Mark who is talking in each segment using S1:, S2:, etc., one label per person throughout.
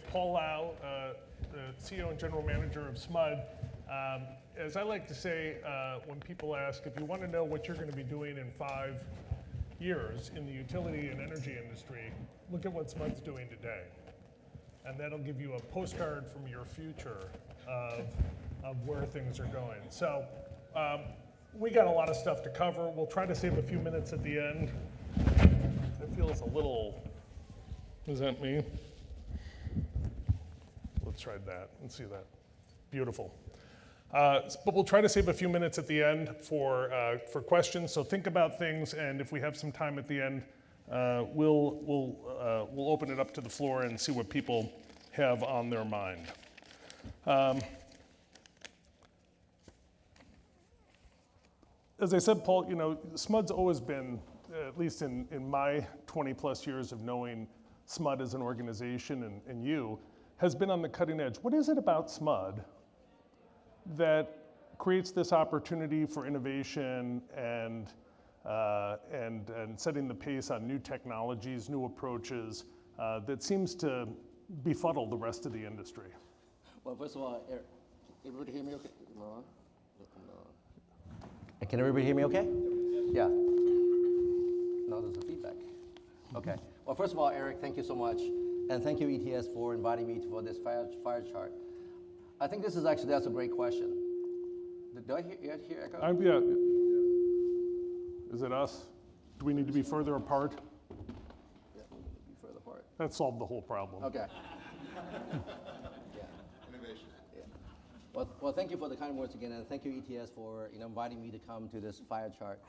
S1: Paul Lau, the CEO and General Manager of SMUD. As I like to say, when people ask, if you want to know what you're going to be doing in 5 years in the utility and energy industry, look at what SMUD's doing today. And that'll give you a postcard from your future of where things are going. So we got a lot of stuff to cover. We'll try to save a few minutes at the end. It feels a little, is that me? Let's try that and see that. Beautiful. But we'll try to save a few minutes at the end for questions. So think about things, and if we have some time at the end, we'll open it up to the floor and see what people have on their mind. As I said, Paul, you know, SMUD's always been, at least in my 20 plus years of knowing SMUD as an organization and you, has been on the cutting edge. What is it about SMUD that creates this opportunity for innovation and setting the pace on new technologies, new approaches that seems to befuddle the rest of the industry?
S2: Well, first of all, Eric, everybody hear me okay? No. Can everybody hear me okay? Yeah. No, there's a feedback. Okay. Well, first of all, Eric, thank you so much. And thank you, ETS, for inviting me for this fire chart. I think this is actually, that's a great question. Do I hear echo?
S1: Yeah. Is it us? Do we need to be further apart?
S2: Yeah, we need to be further apart.
S1: That solved the whole problem.
S2: Okay. Yeah.
S3: Innovation.
S2: Yeah. Well, thank you for the kind words again, and thank you, ETS, for inviting me to come to this fire chart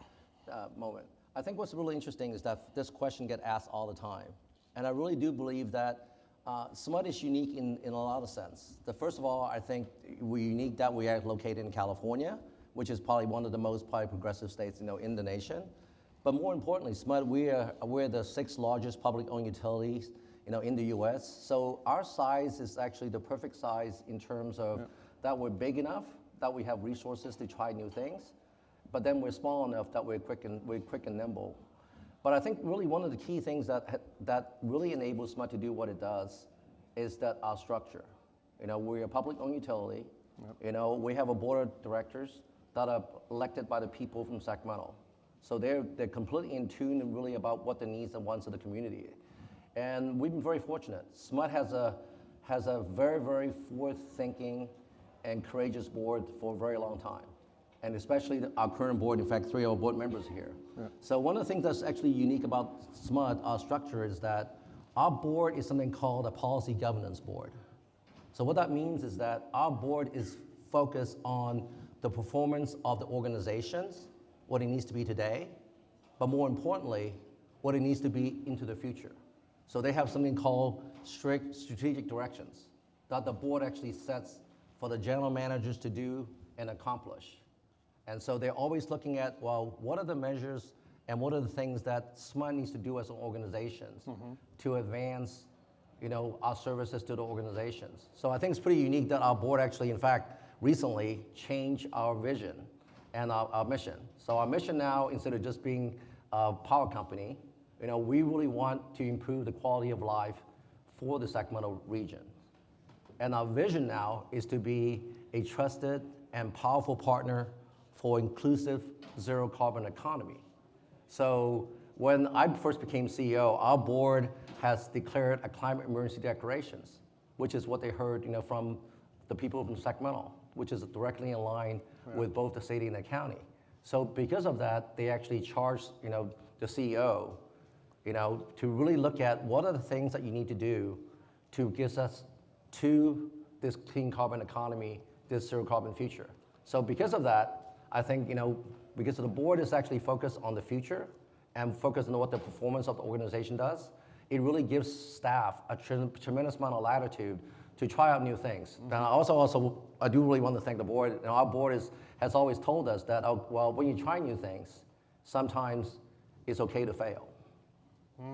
S2: moment. I think what's really interesting is that this question gets asked all the time. And I really do believe that SMUD is unique in a lot of sense. First of all, I think we're unique that we are located in California, which is probably one of the most progressive states in the nation. But more importantly, SMUD, we're the 6th largest public-owned utilities in the US. So our size is actually the perfect size in terms of that we're big enough, that we have resources to try new things, but then we're small enough that we're quick and nimble. But I think really one of the key things that really enables SMUD to do what it does is that our structure. We're a public-owned utility. Yep. We have a board of directors that are elected by the people from Sacramento. So they're completely in tune and really about what the needs and wants of the community. And we've been very fortunate. SMUD has a very, very forward-thinking and courageous board for a very long time. And especially our current board, in fact, 3 of our board members are here. Yeah. So one of the things that's actually unique about SMUD, our structure, is that our board is something called a policy governance board. So what that means is that our board is focused on the performance of the organizations, what it needs to be today, but more importantly, what it needs to be into the future. So they have something called strict strategic directions that the board actually sets for the general managers to do and accomplish. And so they're always looking at, well, what are the measures and what are the things that SMUD needs to do as an organization to advance, our services to the organizations. So I think it's pretty unique that our board actually, in fact, recently changed our vision and our mission. So our mission now, instead of just being a power company, we really want to improve the quality of life for the Sacramento region. And our vision now is to be a trusted and powerful partner for inclusive zero carbon economy. So when I first became CEO, our board has declared a climate emergency declarations, which is what they heard from the people from Sacramento, which is directly in line with both the city and the county. So because of that, they actually charged the CEO to really look at what are the things that you need to do to get us to this clean carbon economy, this zero carbon future. So because of that, I think, because the board is actually focused on the future and focused on what the performance of the organization does, it really gives staff a tremendous amount of latitude to try out new things. And I do really want to thank the board. Our board has always told us that, well, when you try new things, sometimes it's okay to fail,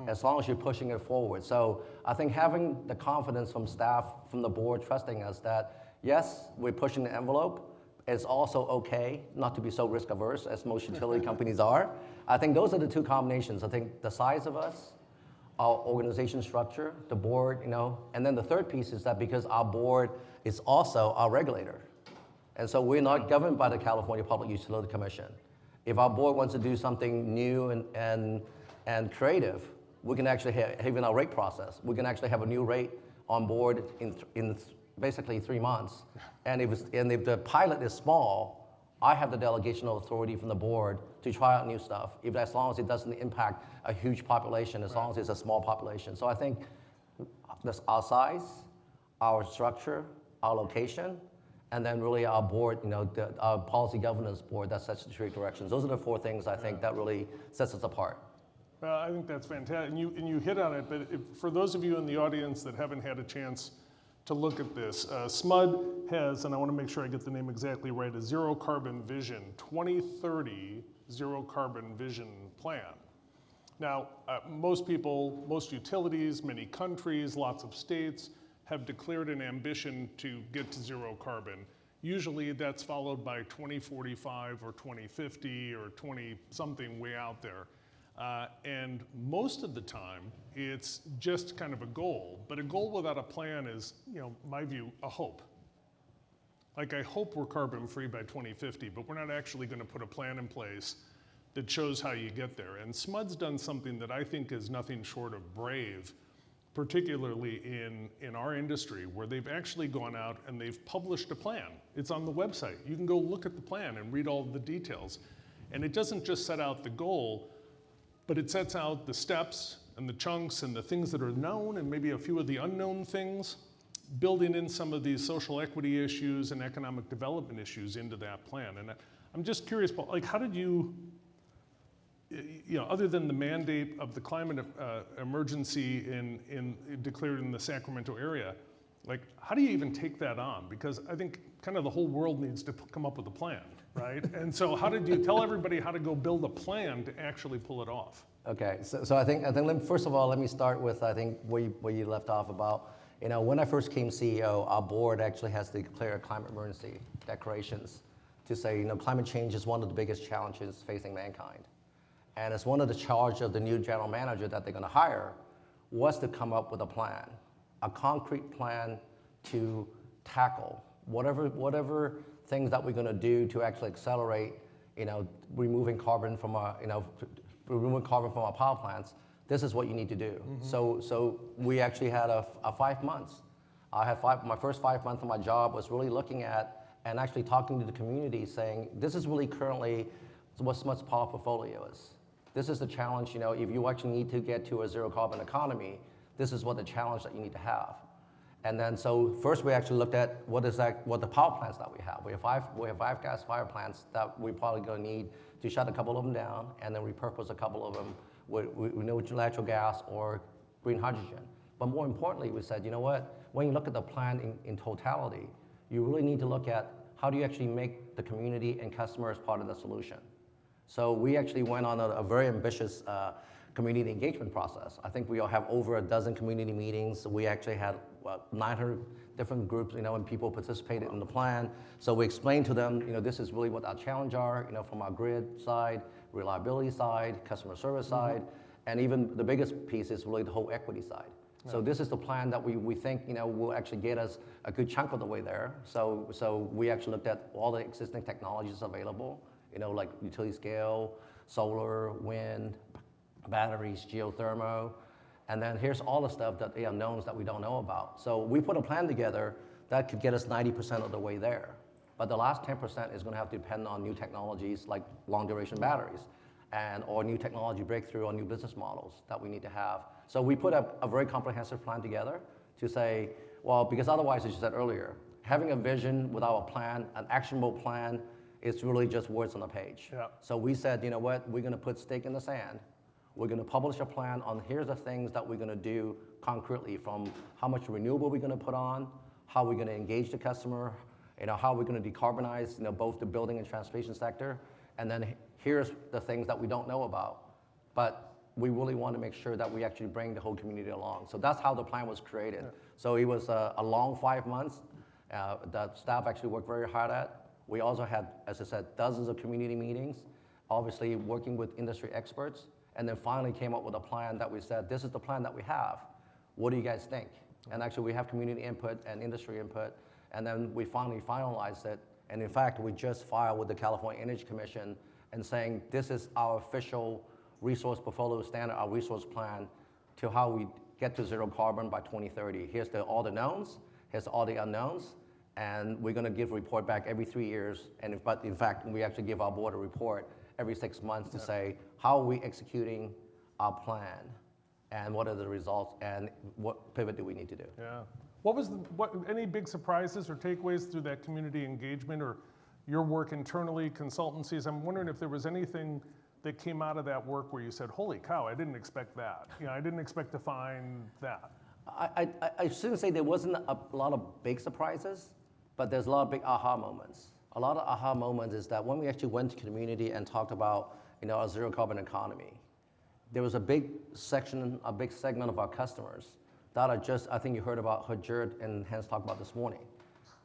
S2: as long as you're pushing it forward. So I think having the confidence from staff, from the board, trusting us that, yes, we're pushing the envelope, it's also okay not to be so risk averse as most utility companies are. I think those are the two combinations. I think the size of us, our organization structure, the board, and then the third piece is that because our board is also our regulator. And so we're not governed by the California Public Utility Commission. If our board wants to do something new and creative, we can actually have in our rate process, we can actually have a new rate on board in basically 3 months. And if the pilot is small, I have the delegational authority from the board to try out new stuff, as long as it doesn't impact a huge population, as long as it's a small population. So I think that's our size, our structure, our location, and then really our board, our policy governance board that sets the strategic directions. Those are the 4 things I think that really sets us apart.
S1: Well, I think that's fantastic, and you hit on it, but for those of you in the audience that haven't had a chance to look at this, SMUD has, and I want to make sure I get the name exactly right, a Zero Carbon Vision, 2030 Zero Carbon Vision Plan. Now, most people, most utilities, many countries, lots of states have declared an ambition to get to zero carbon. Usually that's followed by 2045 or 2050 or 20-something way out there. And most of the time, it's just kind of a goal. But a goal without a plan is, my view, a hope. Like, I hope we're carbon free by 2050, but we're not actually going to put a plan in place that shows how you get there. And SMUD's done something that I think is nothing short of brave, particularly in our industry, where they've actually gone out and they've published a plan. It's on the website. You can go look at the plan and read all the details. And it doesn't just set out the goal, but it sets out the steps and the chunks and the things that are known and maybe a few of the unknown things, building in some of these social equity issues and economic development issues into that plan. And I'm just curious, Paul, like, how did you, other than the mandate of the climate emergency declared in the Sacramento area, like, how do you even take that on? Because I think kind of the whole world needs to come up with a plan, right? And so how did you tell everybody how to go build a plan to actually pull it off?
S2: Okay, so I think first of all, let me start with, I think, where you left off about, when I first came CEO, our board actually has to declare climate emergency declarations to say, climate change is one of the biggest challenges facing mankind. And it's one of the charge of the new general manager that they're going to hire was to come up with a plan, a concrete plan to tackle whatever things that we're going to do to actually accelerate, removing carbon from our power plants. This is what you need to do. Mm-hmm. So we actually had a 5 months. My first 5 months of my job was really looking at and actually talking to the community, saying this is really currently what SMUD's power portfolio is. This is the challenge, if you actually need to get to a zero carbon economy, this is what the challenge that you need to have. And then, so first we actually looked at what the power plants that we have. We have five gas fire plants that we're probably going to need to shut a couple of them down and then repurpose a couple of them with natural gas or green hydrogen. But more importantly, we said, when you look at the plan in totality, you really need to look at how do you actually make the community and customers part of the solution. So we actually went on a very ambitious community engagement process. I think we all have over a dozen community meetings. We actually had 900 different groups, and people participated in the plan. So we explained to them, this is really what our challenge are, from our grid side, reliability side, customer service side, and even the biggest piece is really the whole equity side. Yeah. So this is the plan that we think, will actually get us a good chunk of the way there. So we actually looked at all the existing technologies available, like utility scale, solar, wind, batteries, geothermal, and then here's all the stuff that the unknowns that we don't know about. So we put a plan together that could get us 90% of the way there. But the last 10% is going to have to depend on new technologies like long duration batteries or new technology breakthrough or new business models that we need to have. So we put a very comprehensive plan together to say, well, because otherwise, as you said earlier, having a vision without a plan, an actionable plan, is really just words on a page. Yeah. So we said, you know what, we're going to put stake in the sand. We're going to publish a plan on here's the things that we're going to do concretely, from how much renewable we're going to put on, how we're going to engage the customer, how we're going to decarbonize both the building and transportation sector, and then here's the things that we don't know about. But we really want to make sure that we actually bring the whole community along. So that's how the plan was created. Yeah. So it was a long 5 months that staff actually worked very hard at. We also had, as I said, dozens of community meetings, obviously working with industry experts. and then finally came up with a plan that we said, this is the plan that we have. What do you guys think? And actually we have community input and industry input, and then we finally finalized it. And in fact, we just filed with the California Energy Commission and saying this is our official resource portfolio standard, our resource plan to how we get to zero carbon by 2030. Here's all the knowns, here's all the unknowns, and we're gonna give a report back every 3 years. But in fact, we actually give our board a report every 6 months to say, how are we executing our plan? And what are the results, and what pivot do we need to do?
S1: Yeah. Any big surprises or takeaways through that community engagement or your work internally, consultancies? I'm wondering if there was anything that came out of that work where you said, holy cow, I didn't expect that. I didn't expect to find that.
S2: I shouldn't say there wasn't a lot of big surprises, but there's a lot of big aha moments. A lot of aha moments is that when we actually went to community and talked about our zero carbon economy, there was a big section, a big segment of our customers that are just, I think you heard Jared and Hans talk about this morning,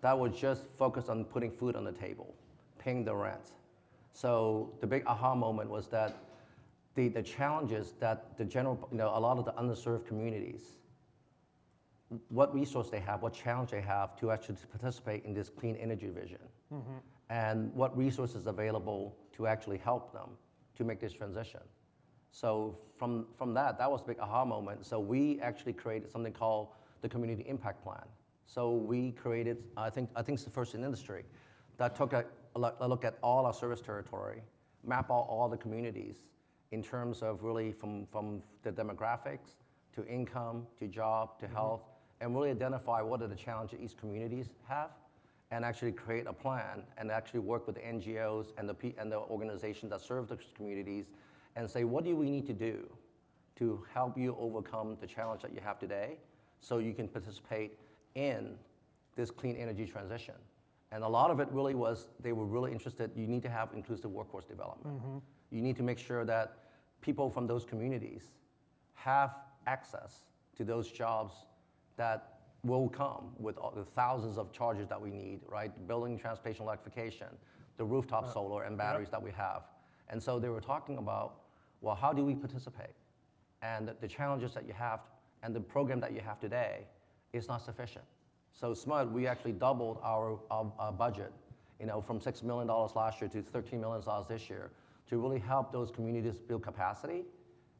S2: that was just focused on putting food on the table, paying the rent. So the big aha moment was that the challenges that the general, a lot of the underserved communities, what resource they have, what challenge they have to actually participate in this clean energy vision, and what resources available to actually help them to make this transition. So from that was a big aha moment. So we actually created something called the Community Impact Plan. So we created, I think it's the first in industry, that took a look at all our service territory, map out all the communities in terms of really from the demographics to income to job to health, and really identify what are the challenges each communities have, and actually create a plan and actually work with the NGOs and the organizations that serve those communities and say, what do we need to do to help you overcome the challenge that you have today so you can participate in this clean energy transition? And a lot of it really was, they were really interested, you need to have inclusive workforce development. You need to make sure that people from those communities have access to those jobs that will come with all the thousands of chargers that we need, right? Building transportation electrification, the rooftop solar and batteries that we have. And so they were talking about, well, how do we participate? And the challenges that you have and the program that you have today is not sufficient. So SMUD, we actually doubled our budget, from $6 million last year to $13 million this year to really help those communities build capacity,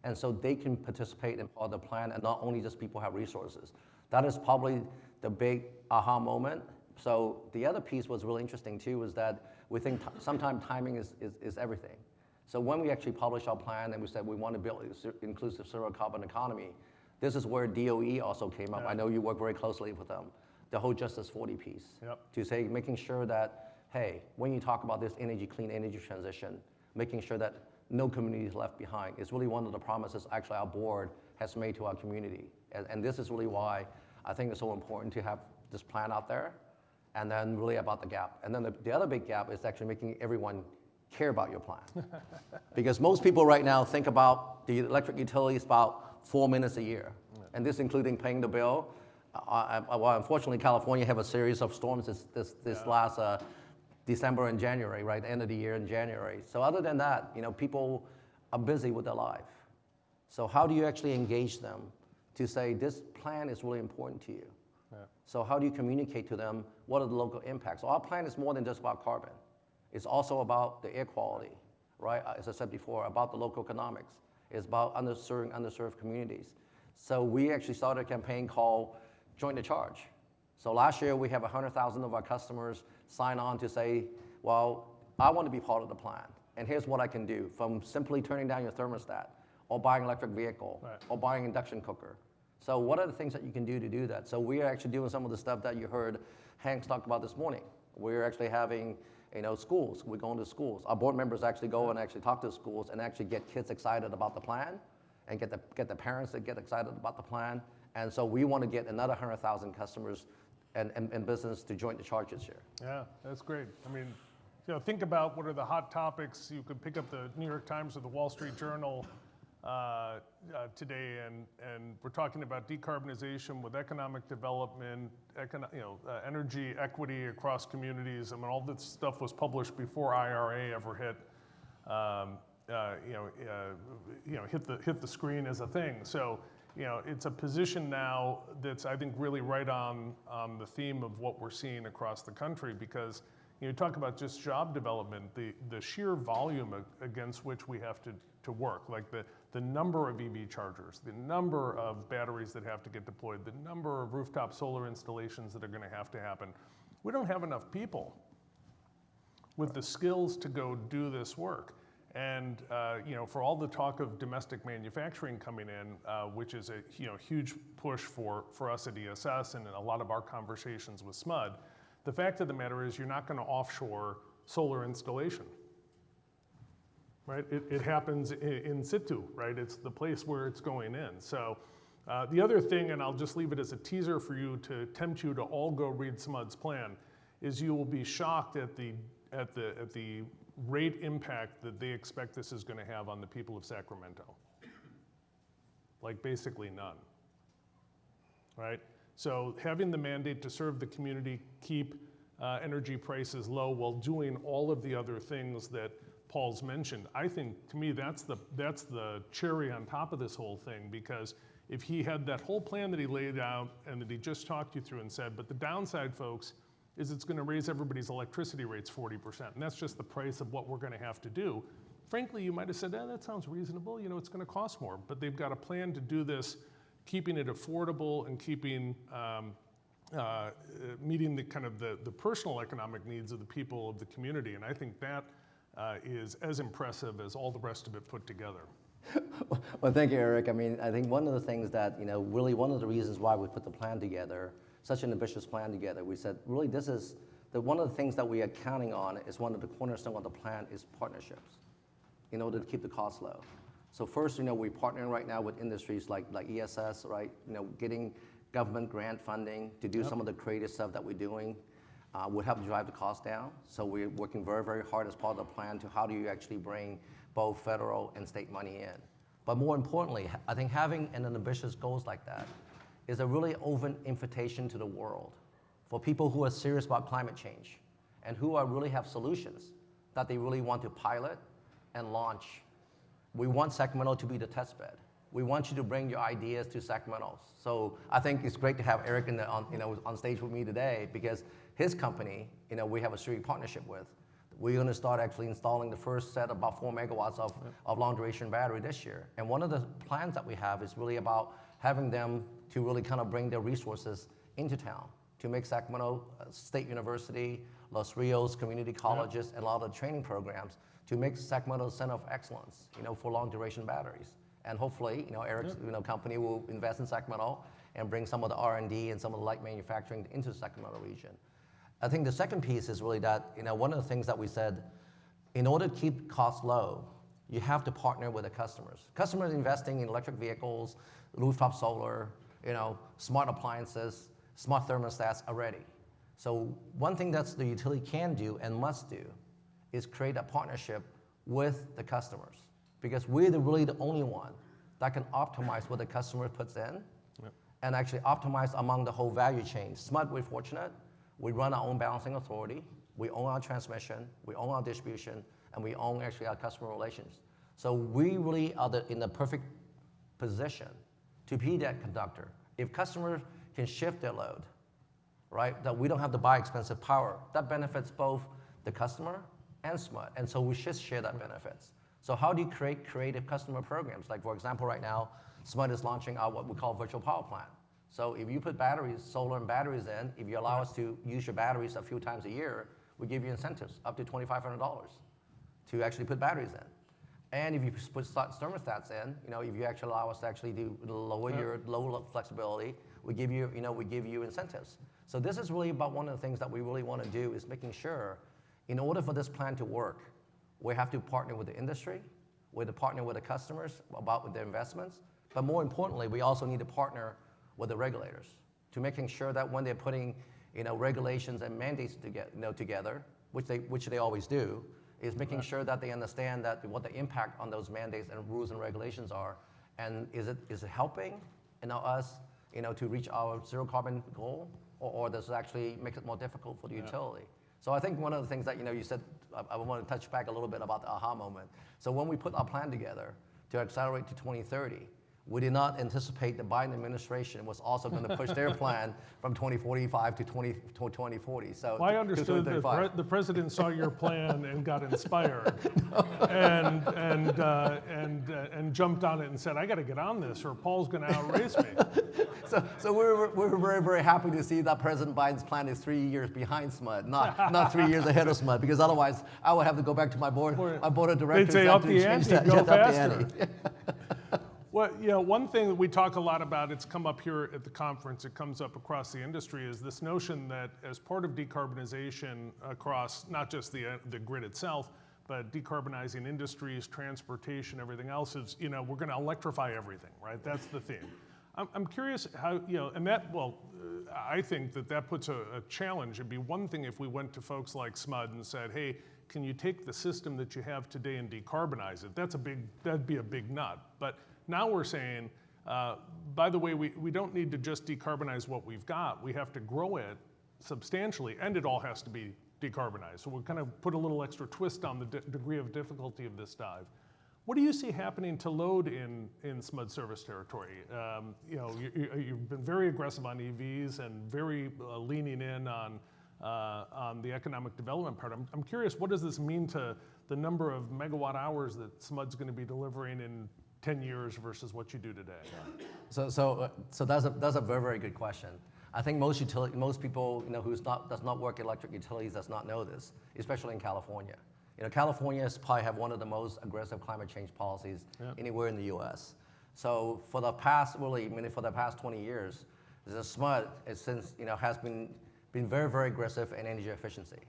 S2: and so they can participate in part of the plan, and not only just people have resources. That is probably the big aha moment. So the other piece was really interesting too, was that we think sometimes timing is everything. So when we actually published our plan and we said we want to build an inclusive zero carbon economy, this is where DOE also came up. I know you work very closely with them. The whole Justice 40 piece, to say, making sure that, hey, when you talk about this clean energy transition, making sure that no community is left behind is really one of the promises actually our board has made to our community. And this is really why I think it's so important to have this plan out there, and then really about the gap. And then the other big gap is actually making everyone care about your plan. Because most people right now think about the electric utility is about 4 minutes a year, and this including paying the bill. Well, unfortunately, California have a series of storms this last December and January, right? End of the year in January. So other than that, people are busy with their life. So how do you actually engage them to say this plan is really important to you? So how do you communicate to them what are the local impacts? So our plan is more than just about carbon. It's also about the air quality, right? As I said before, about the local economics. It's about underserved communities. So we actually started a campaign called Join the Charge. So last year we have 100,000 of our customers sign on to say, well, I want to be part of the plan, and here's what I can do, from simply turning down your thermostat, or buying an electric vehicle, or buying an induction cooker. So what are the things that you can do to do that? So we are actually doing some of the stuff that you heard Hank talk about this morning. We're actually having schools. We're going to schools. Our board members actually go and actually talk to schools and actually get kids excited about the plan, and get the parents that get excited about the plan. And so we want to get another 100,000 customers and business to join the charge this year. Yeah,
S1: that's great. I mean, think about what are the hot topics. You could pick up the New York Times or the Wall Street Journal today, and we're talking about decarbonization with economic development, energy equity across communities. I mean, all this stuff was published before IRA ever hit. hit the screen as a thing. So, it's a position now that's, I think, really right on the theme of what we're seeing across the country, because you talk about just job development, the sheer volume against which we have to work, like the number of EV chargers, the number of batteries that have to get deployed, the number of rooftop solar installations that are going to happen. We don't have enough people with the skills to go do this work. And for all the talk of domestic manufacturing coming in, which is a huge push for us at ESS and in a lot of our conversations with SMUD, the fact of the matter is you're not going to offshore solar installation, right? It happens in situ, right? It's the place where it's going in. So the other thing, and I'll just leave it as a teaser for you to tempt you to all go read SMUD's plan, is you will be shocked at the rate impact that they expect this is going to have on the people of Sacramento. Like basically none, right? So having the mandate to serve the community, keep energy prices low while doing all of the other things that Paul's mentioned, I think to me that's the cherry on top of this whole thing, because if he had that whole plan that he laid out and that he just talked you through and said, but the downside, folks, is it's going to raise everybody's electricity rates 40%, and that's just the price of what we're going to have to do. Frankly, you might have said, that sounds reasonable, it's going to cost more, but they've got a plan to do this, keeping it affordable and keeping, meeting the kind of the personal economic needs of the people of the community, and I think that is as impressive as all the rest of it put together.
S2: Well, thank you, Eric. I mean, I think one of the things that, really one of the reasons why we put the plan together, such an ambitious plan together, we said, really, this is one of the things that we are counting on is one of the cornerstones of the plan is partnerships in order to keep the costs low. So first, we're partnering right now with industries like ESS, right? Getting government grant funding to do some of the creative stuff that we're doing will help drive the cost down. So we're working very, very hard as part of the plan to how do you actually bring both federal and state money in. But more importantly, I think having an ambitious goals like that is a really open invitation to the world for people who are serious about climate change and who really have solutions that they really want to pilot and launch. We want Sacramento to be the test bed. We want you to bring your ideas to Sacramento. So I think it's great to have Eric on stage with me today, because his company, we have a strategic partnership with. We're going to start actually installing the first set, about 4 megawatts of long duration battery this year. And one of the plans that we have is really about having them to really kind of bring their resources into town to make Sacramento State University, Los Rios community colleges, and a lot of the training programs to make Sacramento a center of excellence, for long duration batteries. And hopefully, Eric's company will invest in Sacramento and bring some of the R&D and some of the light manufacturing into the Sacramento region. I think the second piece is really that, one of the things that we said, in order to keep costs low, you have to partner with the customers. Customers investing in electric vehicles, rooftop solar, smart appliances, smart thermostats already. So one thing that the utility can do and must do is create a partnership with the customers, because we're really the only one that can optimize what the customer puts in and actually optimize among the whole value chain. SMUD, we're fortunate. We run our own balancing authority. We own our transmission. We own our distribution. And we own actually our customer relations. So we really are in the perfect position to be that conductor. If customers can shift their load, right, that we don't have to buy expensive power, that benefits both the customer and SMUD. And so we should share that benefits. So how do you create creative customer programs? Like, for example, right now, SMUD is launching our what we call virtual power plant. So if you put batteries, solar and batteries in, if you allow us to use your batteries a few times a year, we give you incentives up to $2,500 to actually put batteries in. And if you put thermostats in, if you actually allow us to actually do lower your low flexibility, we give you incentives. So this is really about one of the things that we really want to do is making sure, in order for this plan to work, we have to partner with the industry, we have to partner with the customers with their investments, but more importantly, we also need to partner with the regulators to making sure that when they're putting regulations and mandates together, which they always do, is making sure that they understand that what the impact on those mandates and rules and regulations are, and is it helping us to reach our zero carbon goal, or does it actually make it more difficult for the utility? So I think one of the things that you said, I want to touch back a little bit about the aha moment. So when we put our plan together to accelerate to 2030, we did not anticipate the Biden administration was also going to push their plan from 2045 to 2040. So
S1: well, I understood that the president saw your plan and got inspired, and jumped on it and said, "I got to get on this, or Paul's going to outrace me."
S2: So we're very, very happy to see that President Biden's plan is 3 years behind SMUD, not 3 years ahead of SMUD, because otherwise I would have to go back to my board of directors.
S1: They'd say up the ante, go faster. Well, one thing that we talk a lot about, it's come up here at the conference, it comes up across the industry, is this notion that as part of decarbonization across not just the grid itself, but decarbonizing industries, transportation, everything else is, we're going to electrify everything, right? That's the theme. I'm curious how, and that, I think that puts a challenge. It'd be one thing if we went to folks like SMUD and said, hey, can you take the system that you have today and decarbonize it? That'd be a big nut. But now we're saying, by the way, we don't need to just decarbonize what we've got. We have to grow it substantially, and it all has to be decarbonized. So we'll kind of put a little extra twist on the degree of difficulty of this dive. What do you see happening to load in SMUD service territory? You've been very aggressive on EVs and very leaning in on the economic development part. I'm curious, what does this mean to the number of megawatt hours that SMUD's going to be delivering in 10 years versus what you do today?
S2: So that's a very, very good question. I think most people who does not work electric utilities does not know this, especially in California. California probably have one of the most aggressive climate change policies anywhere in the U.S. So for the past 20 years, the SMUD has been very, very aggressive in energy efficiency.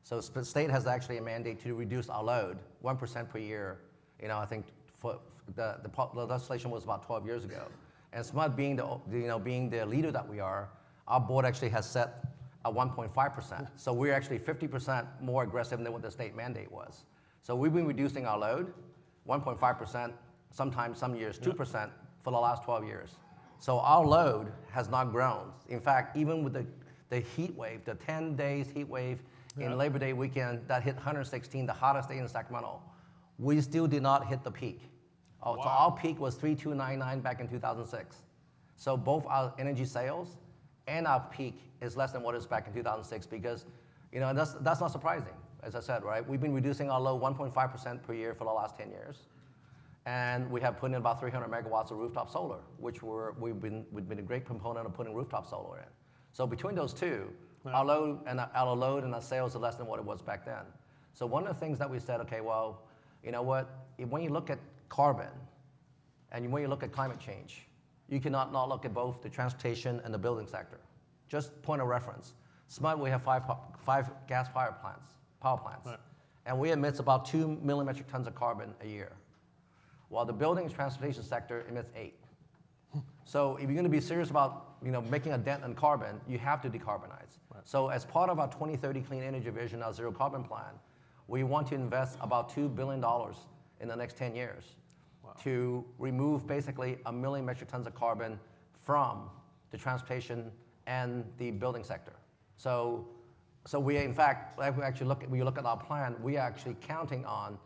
S2: So the state has actually a mandate to reduce our load 1% per year. I think for the legislation was about 12 years ago. And SMUD being the leader that we are, our board actually has set a 1.5%. So we're actually 50% more aggressive than what the state mandate was. So we've been reducing our load 1.5%, sometimes some years 2% for the last 12 years. So our load has not grown. In fact, even with the heat wave, the 10 days heat wave in Labor Day weekend that hit 116, the hottest day in Sacramento, we still did not hit the peak. Wow. So our peak was 3299 back in 2006. So both our energy sales and our peak is less than what it was back in 2006 because, that's not surprising, as I said, right? We've been reducing our load 1.5% per year for the last 10 years. And we have put in about 300 megawatts of rooftop solar, which we've been a great component of putting rooftop solar in. So between those two, our load and our sales are less than what it was back then. So one of the things that we said, okay, well, you know what? When you look at carbon and when you look at climate change, you cannot not look at both the transportation and the building sector. Just point of reference. SMUD, we have five gas-fired power plants, and we emit about 2 million metric tons of carbon a year, while the building and transportation sector emits 8. So if you're going to be serious about making a dent in carbon, you have to decarbonize. Right. So as part of our 2030 clean energy vision, our zero carbon plan, we want to invest about $2 billion in the next 10 years to remove basically 1 million metric tons of carbon from the transportation and the building sector. So we, in fact, when you look at our plan, we are actually counting on,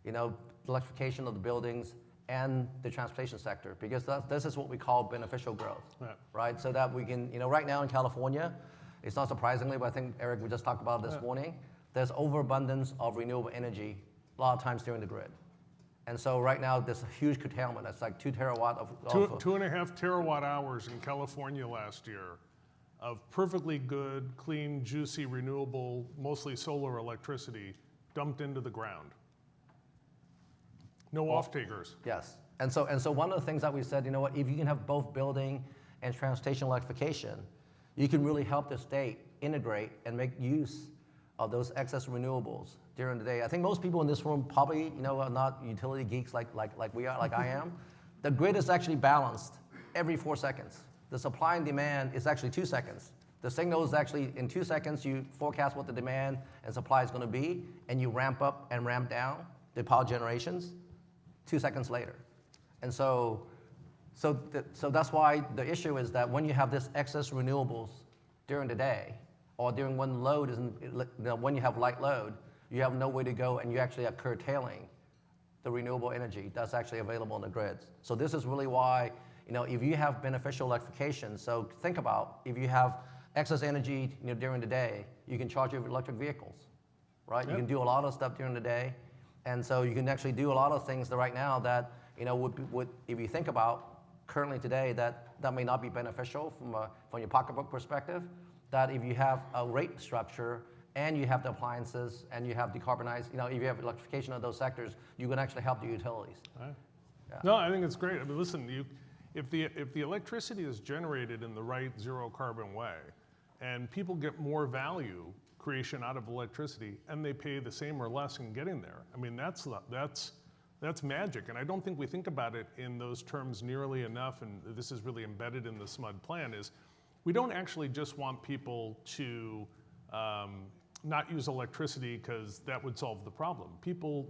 S2: the electrification of the buildings and the transportation sector, because this is what we call beneficial growth, right? So that we can, right now in California, it's not surprisingly, but I think, Eric, we just talked about it this morning, there's overabundance of renewable energy a lot of times during the grid. And so right now, there's a huge curtailment. It's like 2 terawatt of
S1: 2.5 terawatt hours in California last year of perfectly good, clean, juicy, renewable, mostly solar electricity dumped into the ground. No off-takers.
S2: Yes. And so one of the things that we said, if you can have both building and transportation electrification, you can really help the state integrate and make use of those excess renewables during the day. I think most people in this room probably, are not utility geeks like we are, like I am. The grid is actually balanced every 4 seconds. The supply and demand is actually 2 seconds. The signal is actually in 2 seconds, you forecast what the demand and supply is going to be, and you ramp up and ramp down the power generations 2 seconds later. And so that's why the issue is that when you have this excess renewables during the day, or during when load isn't, when you have light load, you have no way to go and you actually are curtailing the renewable energy that's actually available in the grids. So this is really why, if you have beneficial electrification, so think about if you have excess energy during the day, you can charge your electric vehicles, right?
S1: Yep.
S2: You can do a lot of stuff during the day. And so you can actually do a lot of things right now that, if you think about currently today, that may not be beneficial from your pocketbook perspective, that if you have a rate structure and you have the appliances and you have decarbonized, if you have electrification of those sectors, you can actually help the utilities.
S1: Right.
S2: Yeah.
S1: No, I think it's great. I mean, listen, if the electricity is generated in the right zero carbon way, and people get more value creation out of electricity, and they pay the same or less in getting there, I mean, that's magic. And I don't think we think about it in those terms nearly enough. And this is really embedded in the SMUD plan. Is we don't actually just want people to not use electricity because that would solve the problem.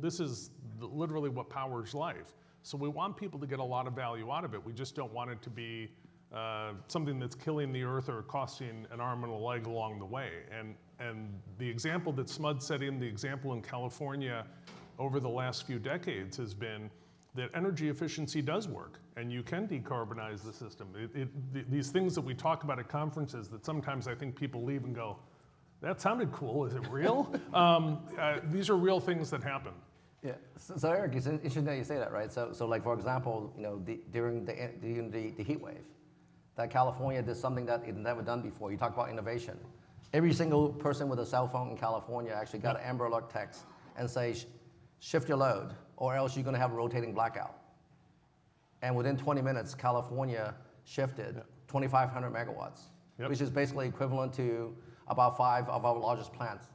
S1: This is literally what powers life. So we want people to get a lot of value out of it. We just don't want it to be something that's killing the earth or costing an arm and a leg along the way. And the example that SMUD set the example in California over the last few decades has been that energy efficiency does work, and you can decarbonize the system. These things that we talk about at conferences that sometimes I think people leave and go, that sounded cool, is it real? These are real things that happen.
S2: Yeah, so Eric, it's interesting that you say that, right? So like for example, during the heat wave, that California did something that it never done before. You talk about innovation. Every single person with a cell phone in California actually got an Amber Alert text and say, shift your load, or else you're gonna have a rotating blackout. And within 20 minutes, California shifted 2,500 megawatts, which is basically equivalent to about 5 of our largest plants.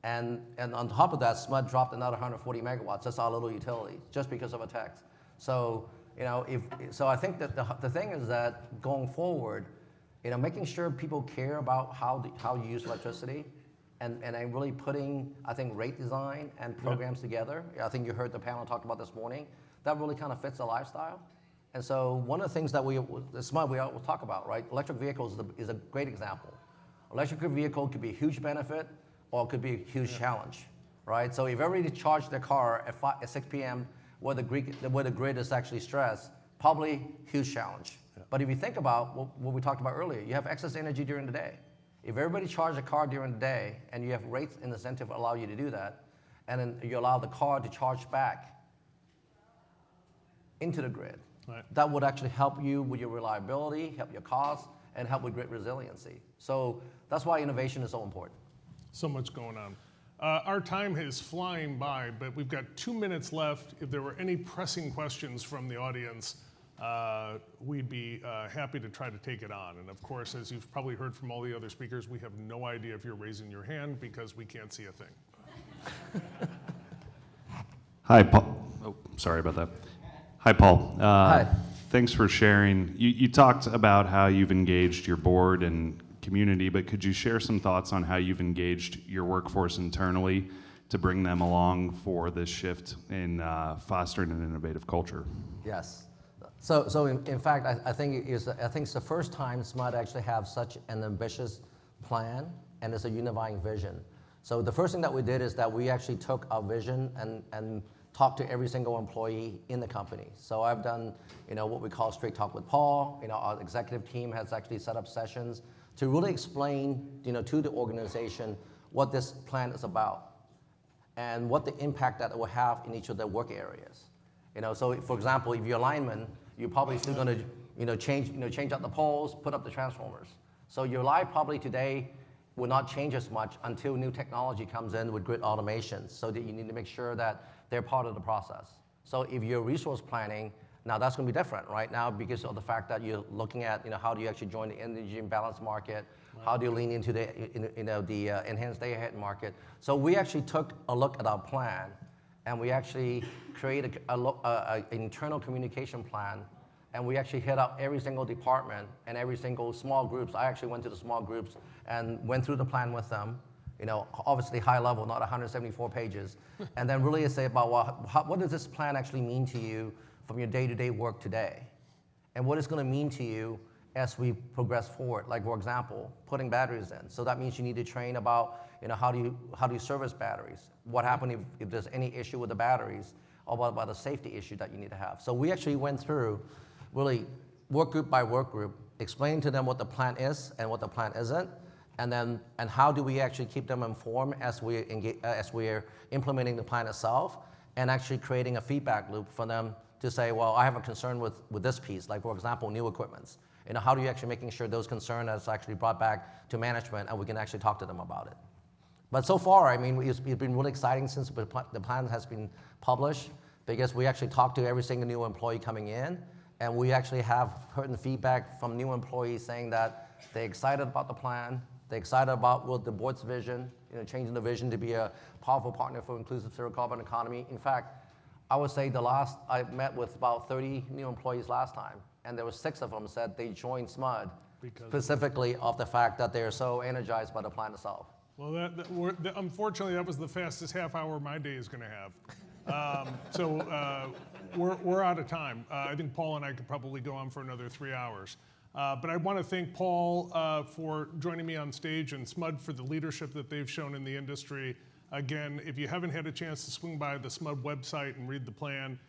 S2: And on top of that, SMUD dropped another 140 megawatts, just our little utility, just because of a text. So, so I think that the thing is that going forward, making sure people care about how you use electricity, and really putting, I think, rate design and programs together. I think you heard the panel talk about this morning. That really kind of fits the lifestyle. And so one of the things that SMUD we will talk about, right? Electric vehicles is a great example. Electric vehicle could be a huge benefit, or it could be a huge challenge, right? So if everybody charged their car at 6 p.m. where the grid is actually stressed, probably huge challenge. Yeah. But if you think about what we talked about earlier, you have excess energy during the day. If everybody charged a car during the day and you have rates and incentive allow you to do that, and then you allow the car to charge back into the grid, that would actually help you with your reliability, help your costs, and help with grid resiliency. So that's why innovation is so important.
S1: So much going on. Our time is flying by, but we've got 2 minutes left. If there were any pressing questions from the audience, we'd be happy to try to take it on. And of course, as you've probably heard from all the other speakers, we have no idea if you're raising your hand because we can't see a thing.
S3: Hi, Paul. Oh, sorry about that. Hi, Paul.
S2: Hi.
S3: Thanks for sharing. You talked about how you've engaged your board and community, but could you share some thoughts on how you've engaged your workforce internally to bring them along for this shift in fostering an innovative culture?
S2: Yes. So in fact, I think it's the first time SMUD actually have such an ambitious plan, and it's a unifying vision. So the first thing that we did is that we actually took our vision and talked to every single employee in the company. So I've done, what we call Straight Talk with Paul. Our executive team has actually set up sessions to really explain, to the organization what this plan is about and what the impact that it will have in each of their work areas. So for example, if you're a lineman, you're probably still going to, change out the poles, put up the transformers. So your life probably today will not change as much until new technology comes in with grid automation. So that you need to make sure that they're part of the process. So if you're resource planning, now that's going to be different right now because of the fact that you're looking at, how do you actually join the energy imbalance market? How do you lean into the, the enhanced day-ahead market? So we actually took a look at our plan, and we actually created an internal communication plan, and we actually hit up every single department and every single small groups. I actually went to the small groups and went through the plan with them. Obviously high level, not 174 pages, and then really say about what does this plan actually mean to you from your day-to-day work today, and what it's going to mean to you as we progress forward. Like for example, putting batteries in. So that means you need to train about, how do you service batteries? What happens if there's any issue with the batteries, or what about the safety issue that you need to have? So we actually went through really work group by work group, explaining to them what the plan is and what the plan isn't, and how do we actually keep them informed as we are implementing the plan itself, and actually creating a feedback loop for them to say, well, I have a concern with this piece, like for example, new equipments. How do you actually making sure those concerns are actually brought back to management and we can actually talk to them about it. But so far, I mean, it's been really exciting since the plan has been published, because we actually talked to every single new employee coming in, and we actually have heard the feedback from new employees saying that they're excited about the plan, they're excited about what the board's vision, changing the vision to be a powerful partner for inclusive zero carbon economy. In fact, I would say I met with about 30 new employees last time, and there were 6 of them said they joined SMUD specifically of the fact that they're so energized by the plan itself.
S1: Well, unfortunately, that was the fastest half hour my day is going to have. So we're out of time. I think Paul and I could probably go on for another 3 hours. But I want to thank Paul for joining me on stage, and SMUD for the leadership that they've shown in the industry. Again, if you haven't had a chance to swing by the SMUD website and read the plan,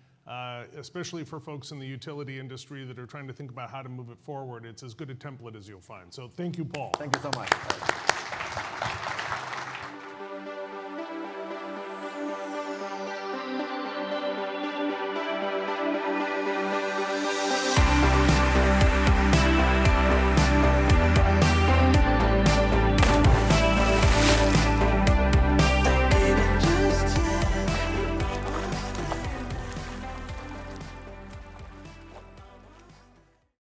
S1: especially for folks in the utility industry that are trying to think about how to move it forward, it's as good a template as you'll find. So thank you, Paul.
S2: Thank you so much.